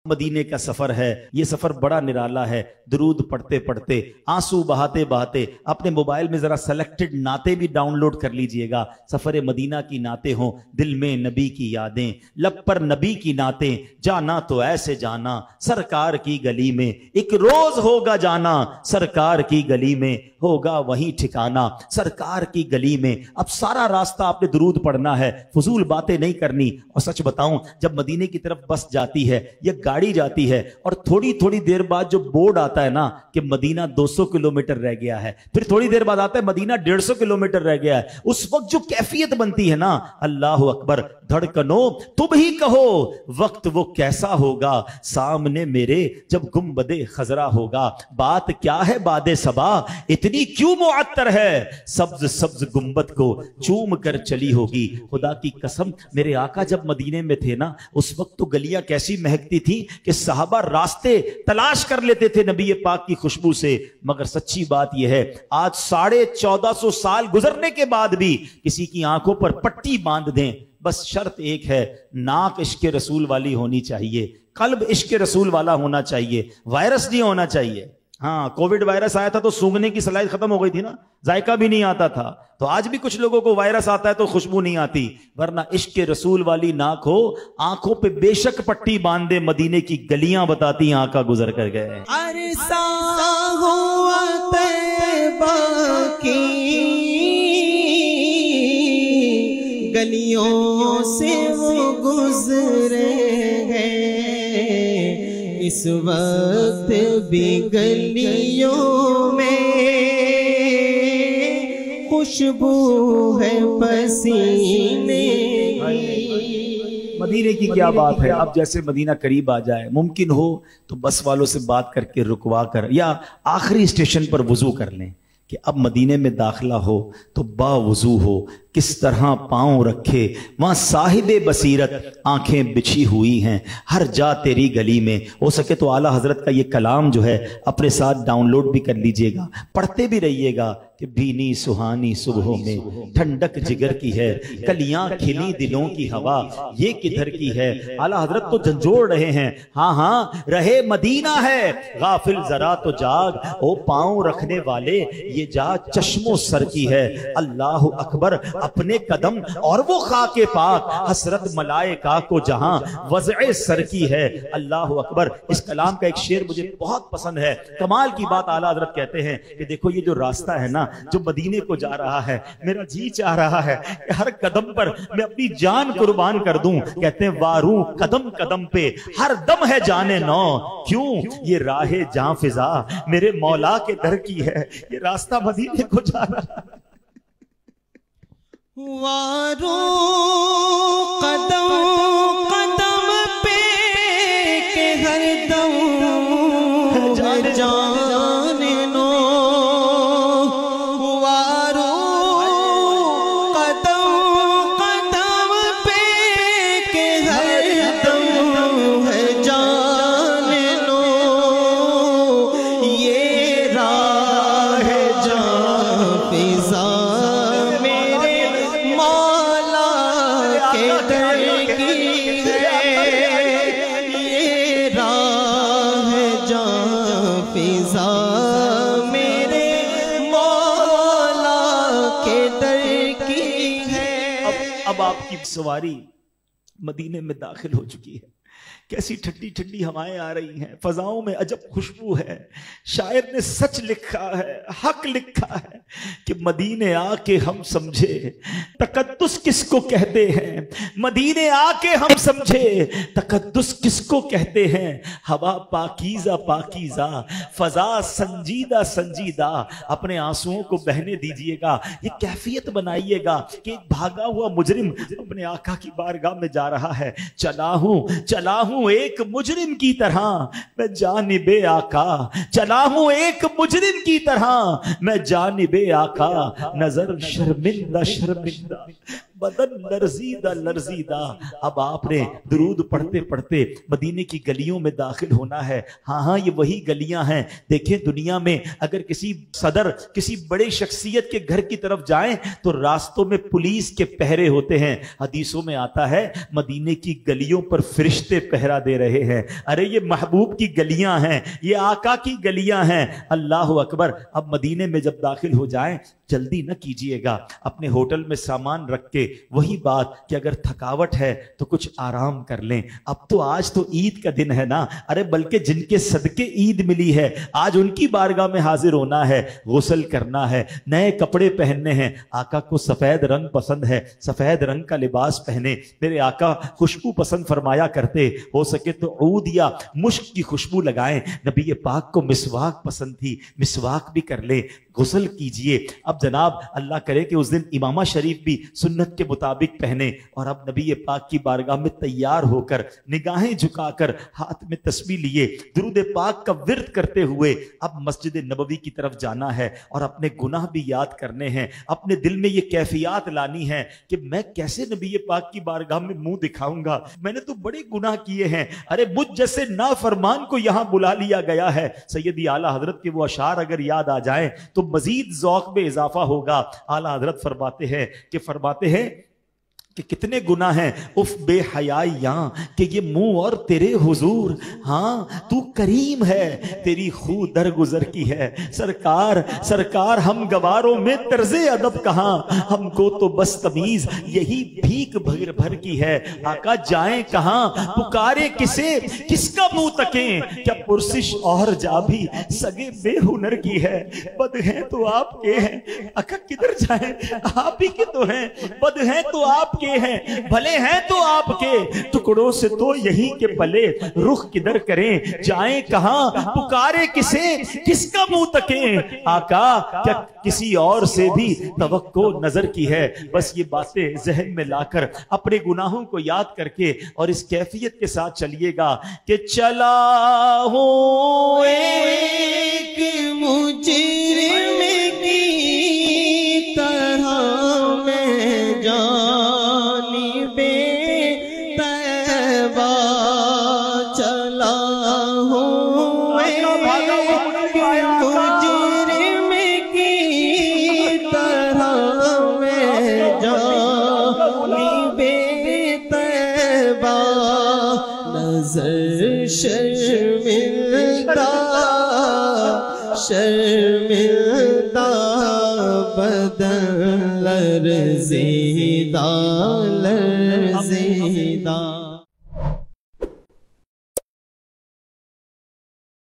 मदीने का सफर है, ये सफर बड़ा निराला है। दुरूद पढ़ते पढ़ते, आंसू बहाते बहाते अपने मोबाइल में जरा सेलेक्टेड नाते भी डाउनलोड कर लीजिएगा। सफर मदीना की नाते हों, दिल में नबी की यादें, लब पर नबी की नातें। जाना तो ऐसे जाना सरकार की गली में, एक रोज होगा जाना सरकार की गली में, होगा वहीं ठिकाना सरकार की गली में। अब सारा रास्ता आपने दुरूद पढ़ना है, फजूल बातें नहीं करनी। और सच बताऊं, जब मदीने की तरफ बस जाती है या गाड़ी जाती है और थोड़ी थोड़ी देर बाद जो बोर्ड आता है ना कि मदीना 200 किलोमीटर रह गया है, फिर थोड़ी देर बाद आता है मदीना 150 किलोमीटर रह गया है, उस वक्त जो कैफियत बनती है ना, अल्लाह अकबर, धड़कनों तुम ही कहो वक्त वो कैसा होगा, सामने मेरे जब गुंबदे खजरा होगा। बात क्या है बादे सबा, इतनी क्यों मुअत्तर है, सब्ज सब्ज गुंबद को चूम कर चली होगी। खुदा की कसम, मेरे आका जब मदीने में थे ना, उस वक्त तो गलियां कैसी महकती थी कि साहबा रास्ते तलाश कर लेते थे नबी पाक की खुशबू से। मगर सच्ची बात यह है, आज 1450 साल गुजरने के बाद भी किसी की आंखों पर पट्टी बांध दें, बस शर्त एक है, नाक इश्क रसूल वाली होनी चाहिए, कल्ब इश्क रसूल वाला होना चाहिए, वायरस नहीं होना चाहिए। हाँ, कोविड वायरस आया था तो सूंघने की सलाहियत खत्म हो गई थी ना, जायका भी नहीं आता था। तो आज भी कुछ लोगों को वायरस आता है तो खुशबू नहीं आती, वरना इश्क रसूल वाली नाक हो, आंखों पे बेशक पट्टी बांध दे, मदीने की गलियां बताती आका गुजर कर गए। अरसा हुआ तैबा की गलियों से वो गुजरे हैं, इस वक्त भी गलियों में खुशबू है पसीने की। मदीने की क्या बात है। अब जैसे मदीना करीब आ जाए, मुमकिन हो तो बस वालों से बात करके रुकवा कर या आखिरी स्टेशन पर वुजू कर लें कि अब मदीने में दाखिला हो तो बावुजू हो, किस तरह पांव रखे वहां साहिबे बसीरत आंखें बिछी हुई हैं हर जा तेरी गली में। हो सके तो आला हजरत का ये कलाम जो है अपने साथ डाउनलोड भी कर लीजिएगा, पढ़ते भी रहिएगा कि भीनी सुहानी सुबहों में ठंडक जिगर की है, कलियां खिली दिलों की हवा ये किधर की है। आला हजरत तो झंझोड़ रहे हैं, हाँ हाँ रहे मदीना है, गाफिल जरा तो जाग, ओ पांव रखने वाले ये जा चश्मो सर की है। अल्लाह अकबर, अपने कदम और वो खाके पाक, हसरत मलाइका को जहां वज़े सर की है। अल्लाह अकबर। इस कलाम का एक शेर मुझे बहुत पसंद है, कमाल की बात। आला हजरत कहते हैं कि देखो ये जो रास्ता है ना जो मदीने को जा रहा है, मेरा जी चाह रहा है कि हर कदम पर मैं अपनी जान कुर्बान कर दूं। कहते हैं वारू कदम कदम पे हर दम है जाने नौ, क्यों ये राहे जां फिजा मेरे मौला के दर की है। ये रास्ता मदीने को जा रहा है। वारो कदम कदम पे के हर दम जाने नो, वारो कदम कदम पे के हर दम है जाने नो, ये राह है जां फिजा आपकी सवारी मदीने में दाखिल हो चुकी है। कैसी ठंडी ठंडी हवाएं आ रही हैं, फजाओं में अजब खुशबू है। शायर ने सच लिखा है, हक लिखा है कि मदीने आके हम समझे तकद्दुस किसको कहते हैं, मदीने आके हम समझे तकद्दुस किसको कहते हैं। हवा पाकीज़ा पाकीज़ा, फजा संजीदा संजीदा। अपने आंसुओं को बहने दीजिएगा, ये कैफियत बनाइएगा कि एक भागा हुआ मुजरिम अपने आका की बारगाह में जा रहा है। चला हूं एक मुजरिम की तरह मैं जानिबे आका, चला हूं एक मुजरिम की तरह मैं जानिबे आका, नजर शर्मिंदा शर्मिंदा बदन लर्जीदा लर्जीदा। अब आपने दुरूद पढ़ते पढ़ते मदीने की गलियों में दाखिल होना है। हाँ हाँ, ये वही गलियां हैं। देखें, दुनिया में अगर किसी सदर, किसी बड़े शख्सियत के घर की तरफ जाएं तो रास्तों में पुलिस के पहरे होते हैं। हदीसों में आता है मदीने की गलियों पर फरिश्ते पहरा दे रहे हैं। अरे ये महबूब की गलियां हैं, ये आका की गलियां हैं। अल्लाह अकबर। अब मदीने में जब दाखिल हो जाएं, जल्दी न कीजिएगा, अपने होटल में सामान रख के, वही बात कि अगर थकावट है तो कुछ आराम कर लें। अब तो आज तो ईद का दिन है ना, अरे बल्कि जिनके सदके ईद मिली है आज उनकी बारगाह में हाजिर होना है, गुस्ल करना है, नए कपड़े पहनने हैं। आका को सफेद रंग पसंद है, सफेद रंग का लिबास पहने। मेरे आका खुशबू पसंद फरमाया करते, हो सके तो ऊद या मुश्क की खुशबू लगाएं। नबी पाक को मिसवाक पसंद थी, मिसवाक भी कर ले, गुस्ल कीजिए। अब जनाब अल्लाह करे कि उस दिन इमामा शरीफ भी सुन्नत के मुताबिक पहने। और अब नबी पाक की बारगाह में तैयार होकर, निगाहें झुकाकर, हाथ में तस्बीह लिए, दुरूद पाक का विर्द करते हुए अब मस्जिद नबवी की तरफ जाना है और अपने गुनाह भी याद करने हैं। अपने दिल में ये कैफियत लानी है कि मैं कैसे नबी पाक की बारगाह में मुंह दिखाऊंगा, मैंने तो बड़े गुनाह किए हैं। अरे मुझ जैसे नाफरमान को यहां बुला लिया गया है। सैयदी आला हजरत के वो अशार अगर याद आ जाए तो मजीद ज़ौक़ में इजाफा होगा। आला हजरत फरमाते हैं कि कितने गुनाह हैं उफ बेहयाइयां कि ये मुंह और तेरे हुजूर। हाँ तू करीम है, तेरी खू दरगुजर की है। सरकार हम गवारों में तर्ज़े अदब कहां, हमको तो बस तमीज यही भीख भर भर की है। आका जाएं कहां, पुकारे किसे, किसका मुंह तकें, क्या पुरसिश और जा भी सगे बेहुनर की है। बद हैं तो आपके हैं, आका किधर जाएं, आप ही के तो हैं। बद हैं तो आपके हैं, भले हैं तो आपके, टुकड़ों से तो यही के पले, रुख किधर करें, जाएं कहां, पुकारे किसे, किसका मुंह तकें। आका क्या किसी और से भी तवक्को नजर की है। बस ये बातें जहन में लाकर अपने गुनाहों को याद करके और इस कैफियत के साथ चलिएगा कि चला हूं एक मुजरिम की तरह मैं जानिबे तैबा चला हूं एक मुजरिम की तरह मैं जानिबे तैबा नजर शर्मिंदा बदन लर्ज़िदा